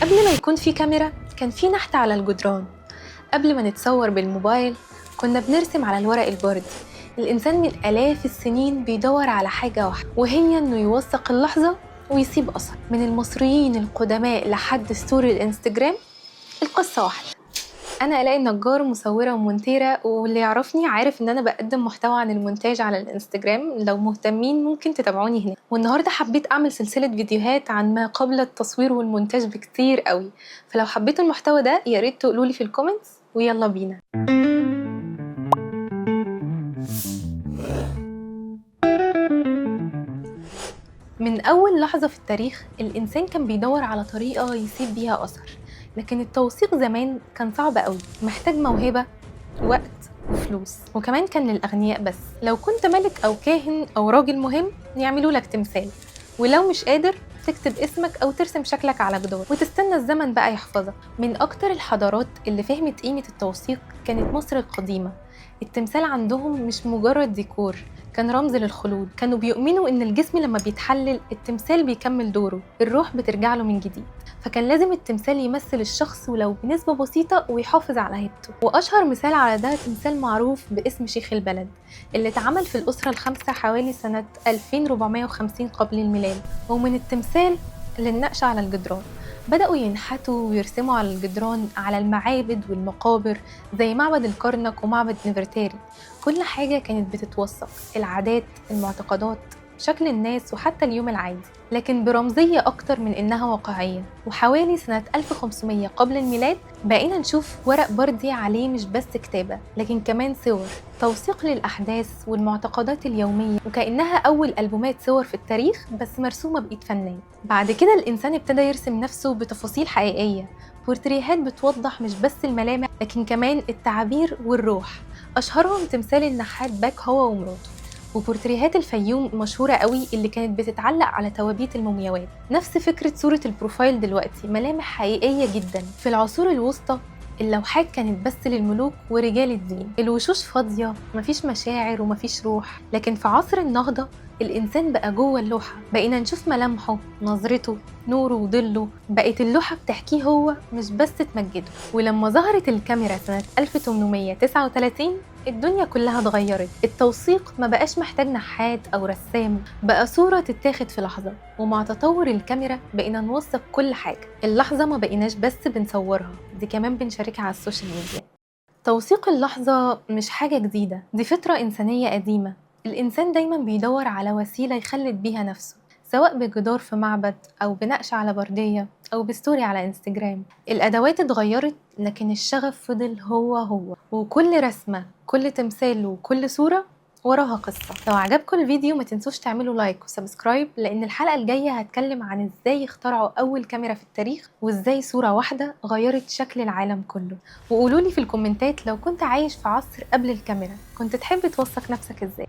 قبل ما يكون في كاميرا كان في نحت على الجدران. قبل ما نتصور بالموبايل كنا بنرسم على الورق البردي. الإنسان من آلاف السنين بيدور على حاجة واحدة، وهي إنه يوثق اللحظة ويسيب أثر. من المصريين القدماء لحد ستوري الإنستجرام، القصة واحدة. أنا آلاء النجار، مصورة ومونتيرة، واللي يعرفني عارف إن أنا بقدم محتوى عن المونتاج على الإنستجرام. لو مهتمين ممكن تتابعوني هناك. والنهاردة حبيت أعمل سلسلة فيديوهات عن ما قبل التصوير والمونتاج بكتير قوي، فلو حبيتوا المحتوى ده ياريت تقولولي في الكومنتس، ويلا بينا. من أول لحظة في التاريخ الإنسان كان بيدور على طريقة يسيب بيها أثر، لكن التوثيق زمان كان صعب قوي، محتاج موهبة، وقت وفلوس، وكمان كان للأغنياء بس. لو كنت ملك أو كاهن أو راجل مهم يعملوا لك تمثال، ولو مش قادر تكتب اسمك أو ترسم شكلك على جدار وتستنى الزمن بقى يحفظك. من أكتر الحضارات اللي فهمت قيمة التوثيق كانت مصر القديمة. التمثال عندهم مش مجرد ديكور، كان رمز للخلود. كانوا بيؤمنوا إن الجسم لما بيتحلل التمثال بيكمل دوره، الروح بترجع له من جديد، فكان لازم التمثال يمثل الشخص ولو بنسبة بسيطة ويحافظ على هيبته. وأشهر مثال على ده تمثال معروف باسم شيخ البلد، اللي اتعمل في الأسرة الخامسة حوالي سنة 2450 قبل الميلاد. ومن التمثال للنقش على الجدران، بدأوا ينحتوا ويرسموا على الجدران على المعابد والمقابر زي معبد الكرنك ومعبد نفرتاري. كل حاجة كانت بتتوثق، العادات، المعتقدات، شكل الناس، وحتى اليوم العادي، لكن برمزية أكتر من إنها واقعية. وحوالي سنة 1500 قبل الميلاد بقينا نشوف ورق بردي عليه مش بس كتابة، لكن كمان صور، توثيق للأحداث والمعتقدات اليومية، وكأنها أول ألبومات صور في التاريخ بس مرسومة بإيد فنان. بعد كده الإنسان ابتدى يرسم نفسه بتفاصيل حقيقية، بورتريهات بتوضح مش بس الملامح لكن كمان التعابير والروح. أشهرهم تمثال النحات باك هو ومراته، وبورتريهات الفيوم مشهورة قوي اللي كانت بتتعلق على توابيت المومياوات. نفس فكرة صورة البروفايل دلوقتي، ملامح حقيقية جدا. في العصور الوسطى اللوحات كانت بس للملوك ورجال الدين، الوشوش فاضية، مفيش مشاعر ومفيش روح. لكن في عصر النهضة الإنسان بقى جوه اللوحة، بقينا نشوف ملامحه، نظرته، نوره وظله. بقت اللوحة بتحكيه هو مش بس تمجده. ولما ظهرت الكاميرا سنة 1839 الدنيا كلها اتغيرت. التوثيق ما بقاش محتاج نحات أو رسام، بقى صورة تتاخد في لحظة. ومع تطور الكاميرا بقينا نوثق كل حاجة. اللحظة ما بقيناش بس بنصورها، دي كمان بنشاركها على السوشيال ميديا. توثيق اللحظة مش حاجة جديدة، دي فطرة إنسانية قديمة. الإنسان دايما بيدور على وسيلة يخلد بيها نفسه، سواء بجدار في معبد أو بنقش على بردية أو بستوري على انستجرام. الأدوات اتغيرت لكن الشغف فضل هو، وكل رسمة، كل تمثال، وكل صورة وراها قصة. لو عجبكم الفيديو ما تنسوش تعملوا لايك وسبسكرايب، لأن الحلقة الجاية هتكلم عن ازاي اخترعوا أول كاميرا في التاريخ، وازاي صورة واحدة غيرت شكل العالم كله. وقولولي في الكومنتات لو كنت عايش في عصر قبل الكاميرا كنت تحب توثق نفسك ازاي.